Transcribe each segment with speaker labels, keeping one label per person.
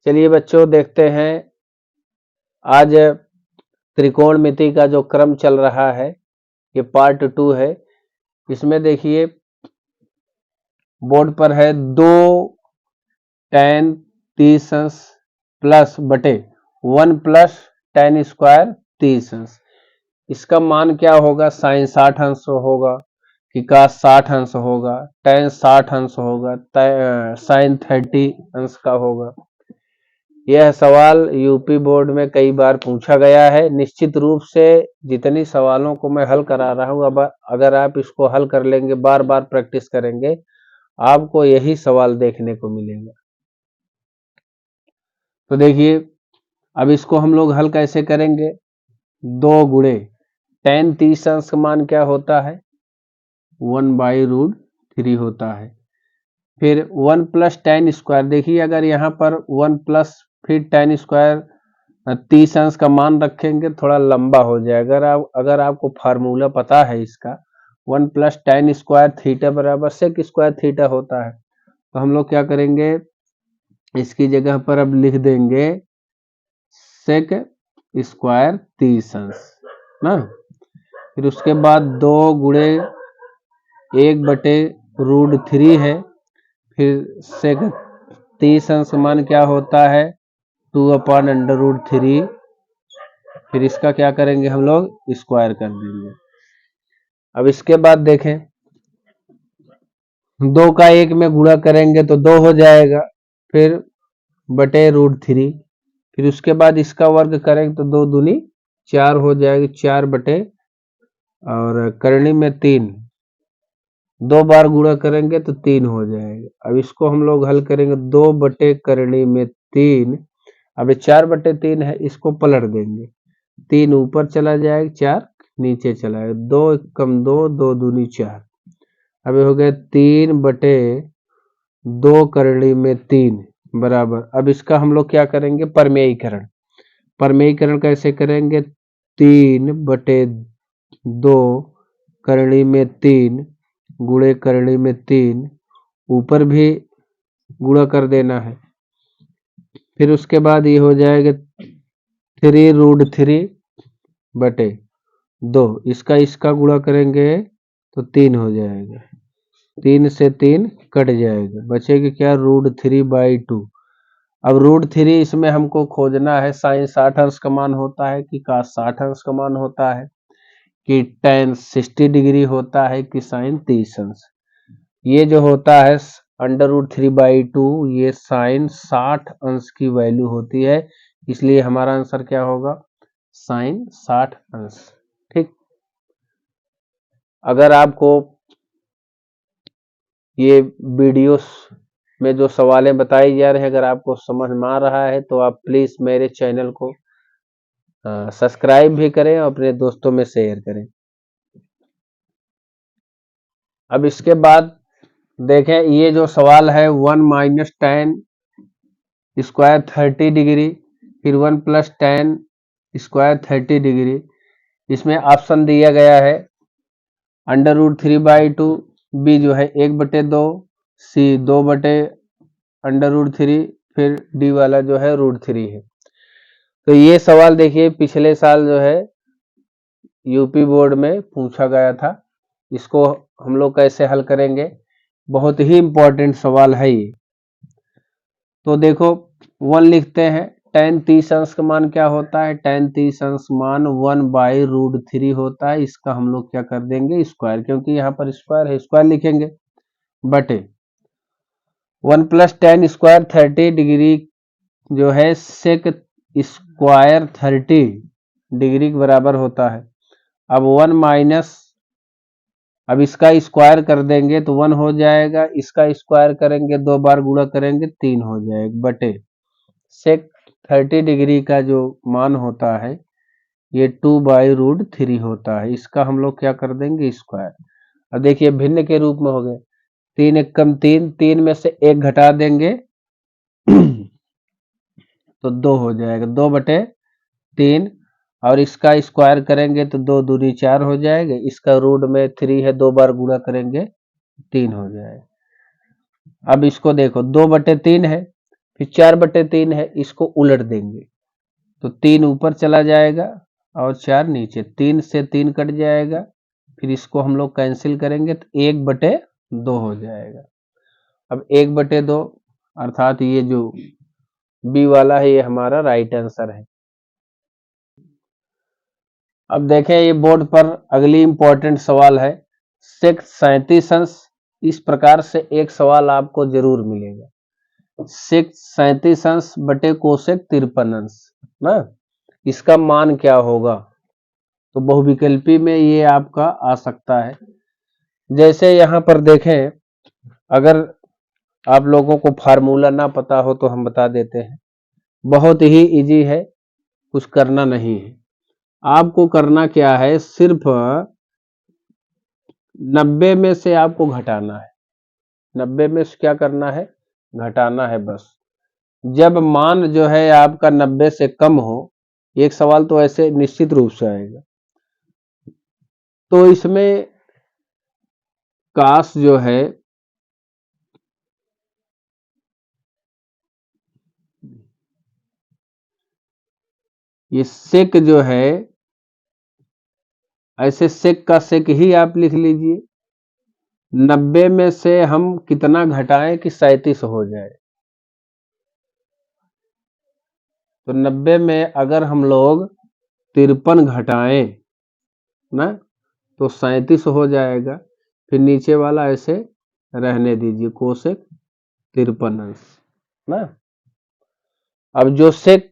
Speaker 1: चलिए बच्चों देखते हैं आज त्रिकोणमिति का जो क्रम चल रहा है ये पार्ट 2 है। इसमें देखिए बोर्ड पर है 2 tan 30 अंश प्लस बटे 1 प्लस tan स्क्वायर 30 अंश। इसका मान क्या होगा? साइन 60 अंश होगा कि cos 60 अंश होगा, tan 60 अंश होगा, साइन 30 अंश का होगा। यह सवाल यूपी बोर्ड में कई बार पूछा गया है। निश्चित रूप से जितनी सवालों को मैं हल करा रहा हूं, अब अगर आप इसको हल कर लेंगे, बार बार प्रैक्टिस करेंगे, आपको यही सवाल देखने को मिलेगा। तो देखिए अब इसको हम लोग हल कैसे करेंगे? 2 गुणे tan 30 अंश का मान क्या होता है? 1/√3 होता है। फिर 1 प्लस tan स्क्वायर, देखिए अगर यहाँ पर 1 प्लस फिर tan स्क्वायर 30 अंश का मान रखेंगे थोड़ा लंबा हो जाएगा। अगर आपको फार्मूला पता है इसका, 1 प्लस tan स्क्वायर थीटा बराबर सेक स्क्वायर थीटा होता है, तो हम लोग क्या करेंगे, इसकी जगह पर अब लिख देंगे सेक स्क्वायर 30 अंश ना। फिर उसके बाद 2 गुणे 1/√3 है। फिर सेक 30 अंश मान क्या होता है? 2/√3। फिर इसका क्या करेंगे हम लोग? स्क्वायर कर देंगे। अब इसके बाद देखें 2 का 1 में गुणा करेंगे तो 2 हो जाएगा, फिर बटे √3। फिर उसके बाद इसका वर्ग करेंगे तो 2 दूनी 4 हो जाएगी, 4 बटे और करनी में 3, 2 बार गुणा करेंगे तो 3 हो जाएगा। अब इसको हम लोग हल करेंगे, 2 बटे करनी में 3। अब 4/3 है, इसको पलट देंगे, 3 ऊपर चला जाएगा, 4 नीचे चला जाएगा, 2 कम 2, 2 दूनी 4। अब हो गया 3/2 करनी में 3 बराबर। अब इसका हम लोग क्या करेंगे? परमेयीकरण। परमेयीकरण कैसे करेंगे? 3/2 करनी में 3 गुणे करनी में 3, ऊपर भी गुणा कर देना है। फिर उसके बाद ये हो जाएगा 3√3/2, इसका गुणा करेंगे तो 3 हो जाएगा, 3 से 3 कट जाएगा, बचेगा क्या? √3/2। अब √3 इसमें हमको खोजना है, साइन 60 अंश का मान होता है कि cos 60 अंश का मान होता है कि tan 60 डिग्री होता है कि साइन 30 अंश। ये जो होता है √3/2, ये साइन 60 अंश की वैल्यू होती है, इसलिए हमारा आंसर क्या होगा? साइन 60 अंश। ठीक, अगर आपको ये वीडियोस में जो सवालें बताई जा रहे हैं अगर आपको समझ में आ रहा है तो आप प्लीज मेरे चैनल को सब्सक्राइब भी करें और अपने दोस्तों में शेयर करें। अब इसके बाद देखें ये जो सवाल है 1 माइनस tan स्क्वायर 30 डिग्री, फिर 1 प्लस tan स्क्वायर 30 डिग्री। इसमें ऑप्शन दिया गया है √3/2, बी जो है 1/2, सी 2/√3, फिर डी वाला जो है √3 है। तो ये सवाल देखिए पिछले साल जो है यूपी बोर्ड में पूछा गया था। इसको हम लोग कैसे हल करेंगे? बहुत ही इंपॉर्टेंट सवाल है ये। तो देखो 1 लिखते हैं, tan 30 अंश का मान क्या होता है? tan 30 अंश मान 1/√3 होता है। इसका हम लोग क्या कर देंगे? स्क्वायर, क्योंकि यहाँ पर स्क्वायर है, स्क्वायर लिखेंगे, बटे 1 प्लस tan स्क्वायर 30 डिग्री जो है सेक स्क्वायर 30 डिग्री के बराबर होता है। अब 1 माइनस, अब इसका स्क्वायर कर देंगे तो 1 हो जाएगा, इसका स्क्वायर करेंगे 2 बार गुणा करेंगे 3 हो जाएगा, बटे सेक 30 डिग्री का जो मान होता है ये 2/√3 होता है। इसका हम लोग क्या कर देंगे? स्क्वायर। अब देखिए भिन्न के रूप में हो गए, 3 एक कम 3, 3 में से 1 घटा देंगे तो 2 हो जाएगा, 2/3, और इसका स्क्वायर करेंगे तो 2 दूनी 4 हो जाएगा, इसका रूट में 3 है, 2 बार गुणा करेंगे 3 हो जाएगा। अब इसको देखो 2/3 है, फिर 4/3 है, इसको उलट देंगे तो 3 ऊपर चला जाएगा और 4 नीचे, 3 से 3 कट जाएगा, फिर इसको हम लोग कैंसिल करेंगे तो 1/2 हो जाएगा। अब 1/2 अर्थात ये जो बी वाला है ये हमारा राइट आंसर है। अब देखें ये बोर्ड पर अगली इंपॉर्टेंट सवाल है सेक 37 अंश। इस प्रकार से एक सवाल आपको जरूर मिलेगा, सेक 37 अंश बटे कोसेक 53 अंश ना, इसका मान क्या होगा। तो बहुविकल्पी में ये आपका आ सकता है। जैसे यहां पर देखें, अगर आप लोगों को फार्मूला ना पता हो तो हम बता देते हैं, बहुत ही इजी है, कुछ करना नहीं है। आपको करना क्या है, सिर्फ 90 में से आपको घटाना है, 90 में से क्या करना है, घटाना है बस। जब मान जो है आपका 90 से कम हो, एक सवाल तो ऐसे निश्चित रूप से आएगा, तो इसमें काश जो है ये सेक जो है, ऐसे सेक का सेक ही आप लिख लीजिए। 90 में से हम कितना घटाएं कि 37 हो जाए, तो 90 में अगर हम लोग 53 घटाएं ना तो 37 हो जाएगा। फिर नीचे वाला ऐसे रहने दीजिए, कोसेक 53 अंश ना। अब जो सेक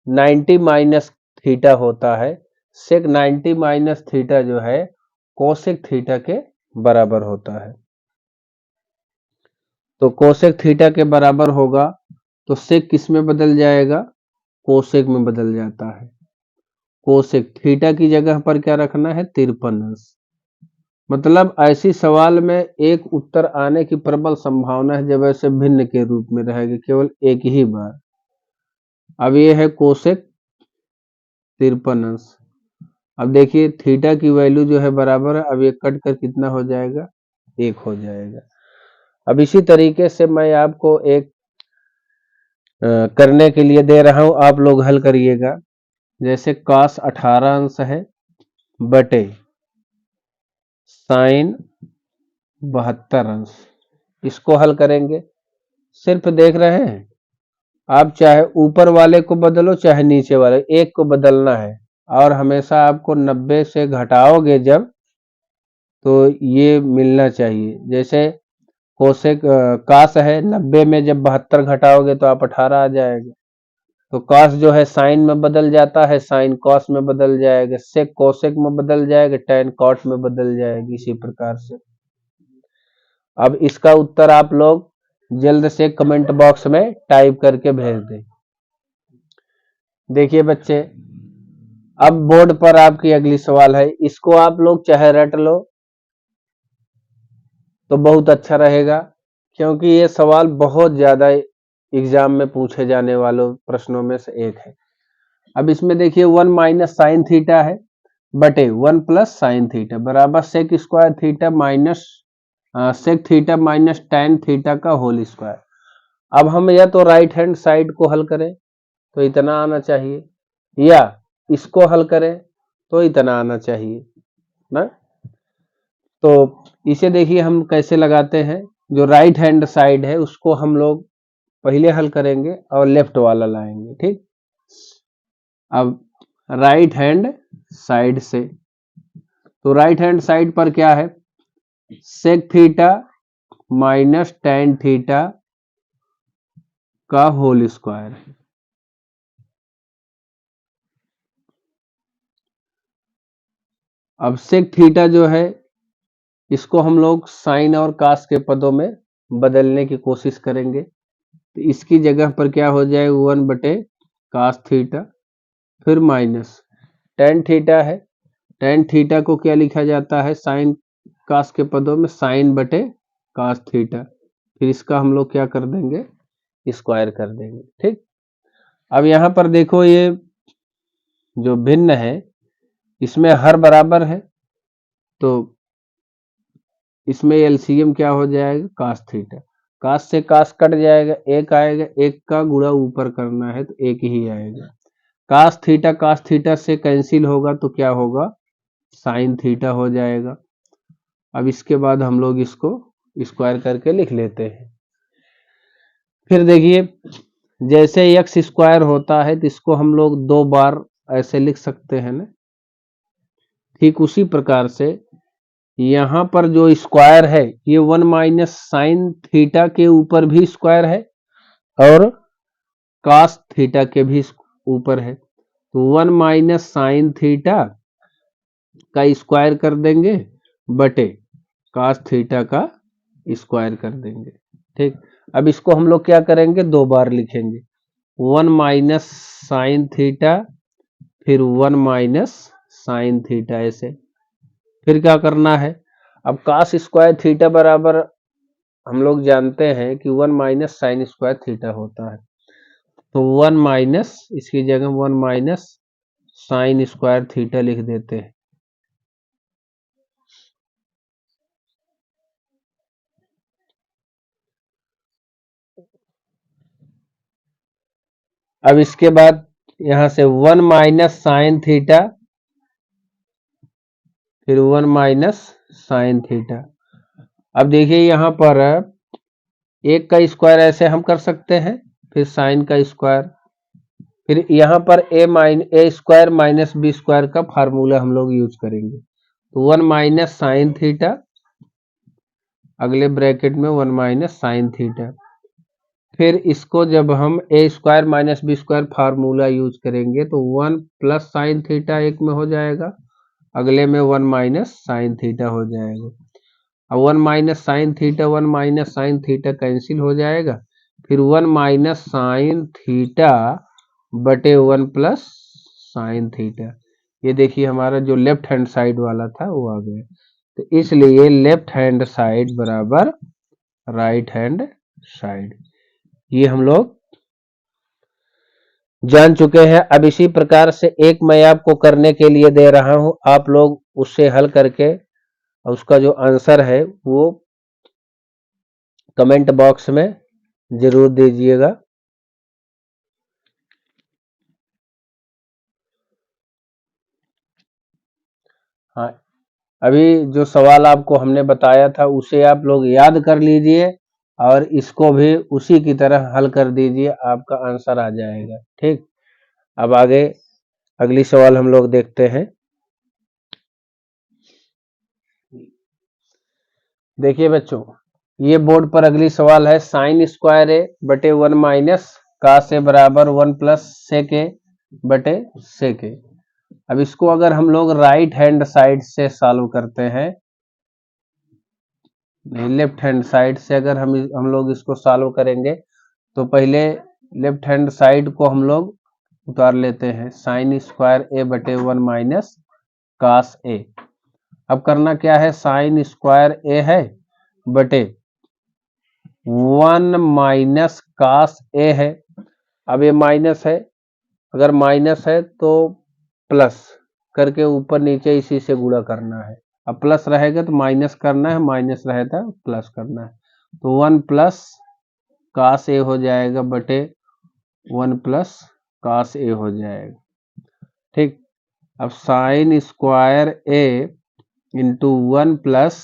Speaker 1: 90 माइनस थीटा होता है, सेक 90 माइनस थीटा जो है कोसेक थीटा के बराबर होता है। तो कोसेक थीटा के बराबर होगा तो सेक किस में बदल जाएगा, कोसेक में बदल जाता है। कोसेक थीटा की जगह पर क्या रखना है, 53 अंश। मतलब ऐसी सवाल में एक उत्तर आने की प्रबल संभावना है जब ऐसे भिन्न के रूप में रहेगा केवल एक ही बार। अब ये है कोसेक 53 अंश। अब देखिए थीटा की वैल्यू जो है बराबर है, अब ये कट कर कितना हो जाएगा, 1 हो जाएगा। अब इसी तरीके से मैं आपको एक करने के लिए दे रहा हूं, आप लोग हल करिएगा। जैसे cos 18 अंश है बटे साइन 72 अंश, इसको हल करेंगे। सिर्फ देख रहे हैं, आप चाहे ऊपर वाले को बदलो चाहे नीचे वाले, एक को बदलना है। और हमेशा आपको 90 से घटाओगे जब, तो ये मिलना चाहिए। जैसे कोसेक कास है 90 में जब 72 घटाओगे तो आप 18 आ जाएगा। तो कॉस जो है साइन में बदल जाता है, साइन कॉस में बदल जाएगा, सेक कोसेक में बदल जाएगा, टैन कॉट में बदल जाएगी। इसी प्रकार से अब इसका उत्तर आप लोग जल्द से कमेंट बॉक्स में टाइप करके भेज दें। देखिए बच्चे, अब बोर्ड पर आपकी अगली सवाल है, इसको आप लोग चाहे रट लो तो बहुत अच्छा रहेगा, क्योंकि ये सवाल बहुत ज्यादा एग्जाम में पूछे जाने वालों प्रश्नों में से एक है। अब इसमें देखिए 1 माइनस साइन थीटा है बटे 1 प्लस साइन थीटा बराबर sec square theta minus sec theta minus tan theta का होल स्क्वायर। अब हम या तो राइट हैंड साइड को हल करें तो इतना आना चाहिए, या इसको हल करें तो इतना आना चाहिए ना। तो इसे देखिए हम कैसे लगाते हैं, जो राइट हैंड साइड है उसको हम लोग पहले हल करेंगे और लेफ्ट वाला लाएंगे, ठीक। अब राइट हैंड साइड से, तो राइट हैंड साइड पर क्या है, sec theta minus tan theta का होल स्क्वायर। अब सेक थीटा जो है इसको हम लोग साइन और कास के पदों में बदलने की कोशिश करेंगे। तो इसकी जगह पर क्या हो जाएगा, 1 बटे कास थीटा, फिर माइनस टैन थीटा है, टैन थीटा को क्या लिखा जाता है, साइन कास के पदों में साइन बटे कास थीटा, फिर इसका हम लोग क्या कर देंगे, स्क्वायर कर देंगे, ठीक। अब यहां पर देखो ये जो भिन्न है इसमें हर बराबर है, तो इसमें एलसीएम क्या हो जाएगा, कास थीटा। कास से कास कट जाएगा, एक आएगा, एक का गुणा ऊपर करना है तो एक ही आएगा। कास थीटा से कैंसिल होगा तो क्या होगा, साइन थीटा हो जाएगा। अब इसके बाद हम लोग इसको स्क्वायर करके लिख लेते हैं। फिर देखिए जैसे एक्स स्क्वायर होता है तो इसको हम लोग 2 बार ऐसे लिख सकते हैं ना, ठीक उसी प्रकार से यहां पर जो स्क्वायर है ये 1 माइनस साइन थीटा के ऊपर भी स्क्वायर है और कास थीटा के भी ऊपर है, तो 1 माइनस साइन थीटा का स्क्वायर कर देंगे बटे कास थीटा का स्क्वायर कर देंगे। ठीक, अब इसको हम लोग क्या करेंगे, 2 बार लिखेंगे, 1 माइनस साइन थीटा फिर 1 माइनस साइन थीटा ऐसे। फिर क्या करना है, अब कास स्क्वायर थीटा बराबर हम लोग जानते हैं कि 1 माइनस साइन स्क्वायर थीटा होता है, तो 1 माइनस इसकी जगह 1 माइनस साइन स्क्वायर थीटा लिख देते हैं। अब इसके बाद यहां से 1 माइनस साइन थीटा फिर 1 माइनस साइन थीटा। अब देखिए यहां पर एक का स्क्वायर ऐसे हम कर सकते हैं, फिर साइन का स्क्वायर, फिर यहां पर A square minus B square का फार्मूला हम लोग यूज करेंगे, तो 1 माइनस साइन थीटा अगले ब्रैकेट में 1 माइनस साइन थीटा। फिर इसको जब हम A square minus B square formula use करेंगे तो 1 प्लस साइन थीटा एक में हो जाएगा, अगले में 1 माइनस साइन थीटा हो जाएगा। अब 1 minus sine theta 1 minus sine theta cancel हो जाएगा, फिर 1 माइनस साइन थीटा बटे 1 प्लस साइन थीटा। ये देखिए हमारा जो लेफ्ट हैंड साइड वाला था वो आ गया, तो इसलिए लेफ्ट हैंड साइड बराबर राइट हैंड साइड, ये हम लोग जान चुके हैं। अब इसी प्रकार से एक मैं आपको करने के लिए दे रहा हूं, आप लोग उससे हल करके उसका जो आंसर है वो कमेंट बॉक्स में जरूर दीजिएगा। हाँ, अभी जो सवाल आपको हमने बताया था उसे आप लोग याद कर लीजिए और इसको भी उसी की तरह हल कर दीजिए, आपका आंसर आ जाएगा। ठीक, अब आगे अगली सवाल हम लोग देखते हैं। देखिए बच्चों, ये बोर्ड पर अगली सवाल है, साइन स्क्वायर ए बटे 1 माइनस कास ए बराबर 1 प्लस सेक ए बटे सेक ए। अब इसको अगर हम लोग राइट हैंड साइड से सॉल्व करते हैं, लेफ्ट हैंड साइड से अगर हम लोग इसको सॉल्व करेंगे तो पहले लेफ्ट हैंड साइड को हम लोग उतार लेते हैं, साइन स्क्वायर ए बटे 1 माइनस कास ए। अब करना क्या है, साइन स्क्वायर ए है बटे 1 माइनस कास ए है। अब ये माइनस है, अगर माइनस है तो प्लस करके ऊपर नीचे इसी से गुणा करना है, अब प्लस रहेगा तो माइनस करना है, माइनस रहेगा तो प्लस करना है, तो 1 प्लस कास ए हो जाएगा बटे 1 प्लस कास ए हो जाएगा। ठीक, अब साइन स्क्वायर ए इंटू 1 प्लस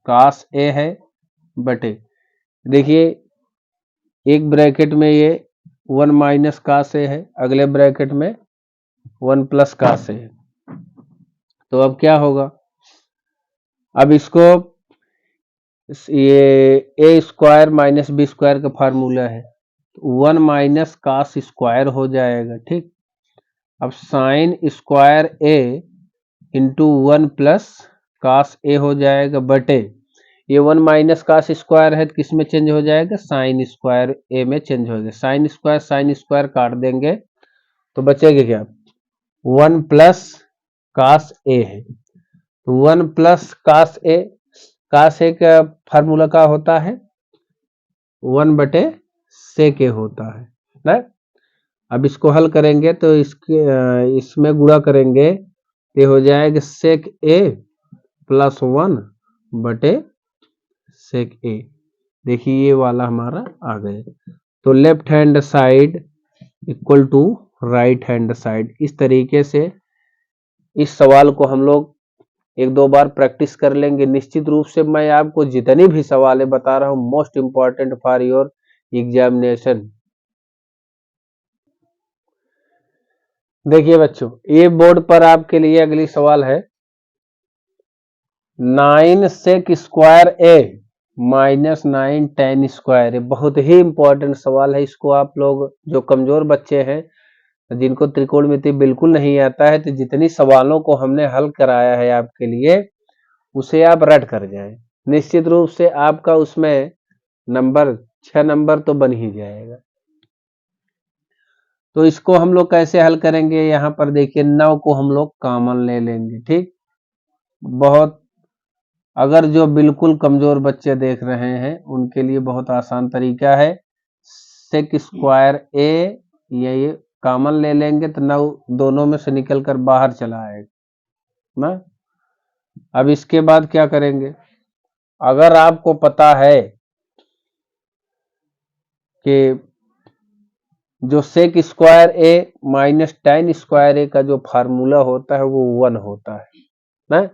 Speaker 1: कास ए है बटे, देखिए एक ब्रैकेट में ये 1 माइनस कास ए है, अगले ब्रैकेट में 1 प्लस कास ए है, तो अब क्या होगा, अब इसको ये ए स्क्वायर माइनस बी स्क्वायर का फार्मूला है, 1 माइनस कास स्क्वायर हो जाएगा। ठीक, अब साइन स्क्वायर ए इंटू 1 प्लस कास ए हो जाएगा बटे, ये 1 माइनस कास स्क्वायर है तो किस में चेंज हो जाएगा, साइन स्क्वायर ए में चेंज हो जाएगा, साइन स्क्वायर काट देंगे तो बचेगा क्या, 1 प्लस कास ए है, तो 1 प्लस कास ए का फार्मूला का होता है 1 बटे सेक ए होता है ना। अब इसको हल करेंगे तो इसमें गुणा करेंगे, ये हो जाएगा सेक ए प्लस 1 बटे सेक ए। देखिए ये वाला हमारा आ गया। तो left hand side equal to right hand side, इस तरीके से इस सवाल को हम लोग एक दो बार प्रैक्टिस कर लेंगे। निश्चित रूप से मैं आपको जितनी भी सवालें बता रहा हूं most important for your examination. देखिए बच्चों, ये बोर्ड पर आपके लिए अगली सवाल है 9 सेक स्क्वायर ए माइनस 9 tan स्क्वायर ए। बहुत ही इंपॉर्टेंट सवाल है। इसको आप लोग जो कमजोर बच्चे हैं, जिनको त्रिकोणमिति बिल्कुल नहीं आता है, तो जितनी सवालों को हमने हल कराया है आपके लिए उसे आप रट कर जाएं। निश्चित रूप से आपका उसमें नंबर 6 नंबर तो बन ही जाएगा। तो इसको हम लोग कैसे हल करेंगे, यहाँ पर देखिए 9 को हम लोग कॉमन ले लेंगे। ठीक, बहुत, अगर जो बिल्कुल कमजोर बच्चे देख रहे हैं उनके लिए बहुत आसान तरीका है। सेक स्क्वायर ए ये कॉमन ले लेंगे तो 9 दोनों में से निकल कर बाहर चला आएगा ना। अब इसके बाद क्या करेंगे, अगर आपको पता है कि जो सेक स्क्वायर ए माइनस tan स्क्वायर ए का जो फार्मूला होता है वो 1 होता है ना,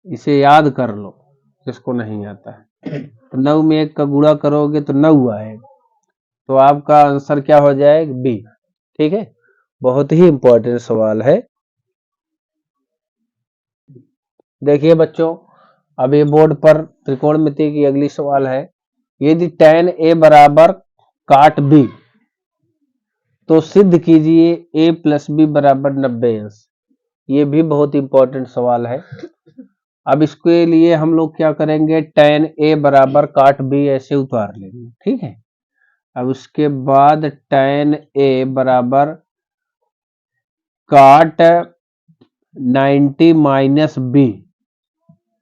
Speaker 1: इसे याद कर लो जिसको नहीं आता है। तो 9 में 1 का गुणा करोगे तो 9 आएगा, तो आपका आंसर क्या हो जाएगा, बी। ठीक है, बहुत ही इंपॉर्टेंट सवाल है। देखिए बच्चों, अब ये बोर्ड पर त्रिकोणमिति की अगली सवाल है, यदि tan ए बराबर काट बी तो सिद्ध कीजिए a प्लस बी बराबर 90 अंश। ये भी बहुत इंपॉर्टेंट सवाल है। अब इसके लिए हम लोग क्या करेंगे, tan a बराबर काट b ऐसे उतार लेंगे। ठीक है, अब उसके बाद tan a बराबर काट 90 माइनस बी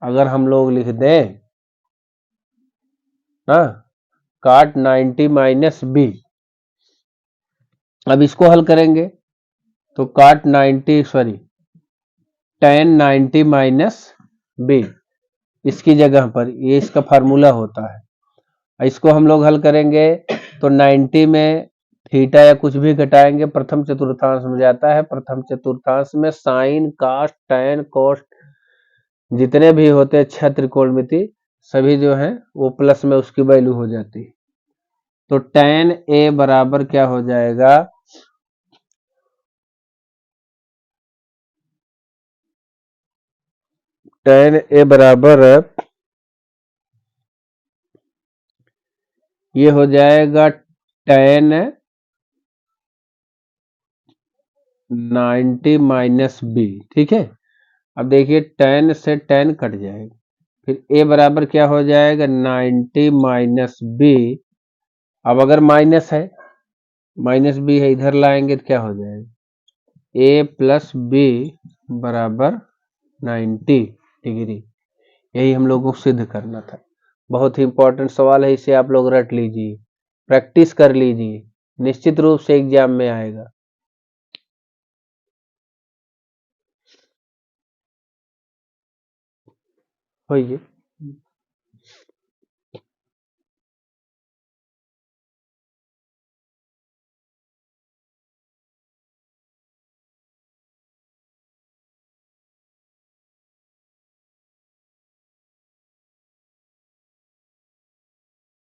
Speaker 1: अगर हम लोग लिख दें ना, काट 90 माइनस बी। अब इसको हल करेंगे तो काट 90 सॉरी tan 90 माइनस बी, इसकी जगह पर ये इसका फार्मूला होता है। इसको हम लोग हल करेंगे तो 90 में थीटा या कुछ भी घटाएंगे प्रथम चतुर्थांश में जाता है। प्रथम चतुर्थांश में साइन कास्ट टैन कोस्ट जितने भी होते हैं 6 त्रिकोणमिति सभी जो है वो प्लस में उसकी वैल्यू हो जाती है। तो tan a बराबर क्या हो जाएगा, tan a बराबर ये हो जाएगा tan 90 माइनस बी। ठीक है, अब देखिए tan से tan कट जाएगा, फिर a बराबर क्या हो जाएगा 90 माइनस बी। अब अगर माइनस है, माइनस बी है, इधर लाएंगे तो क्या हो जाएगा a प्लस बी बराबर 90 डिग्री। यही हम लोगों को सिद्ध करना था। बहुत ही इंपॉर्टेंट सवाल है, इसे आप लोग रट लीजिए, प्रैक्टिस कर लीजिए, निश्चित रूप से एग्जाम में आएगा। होइए।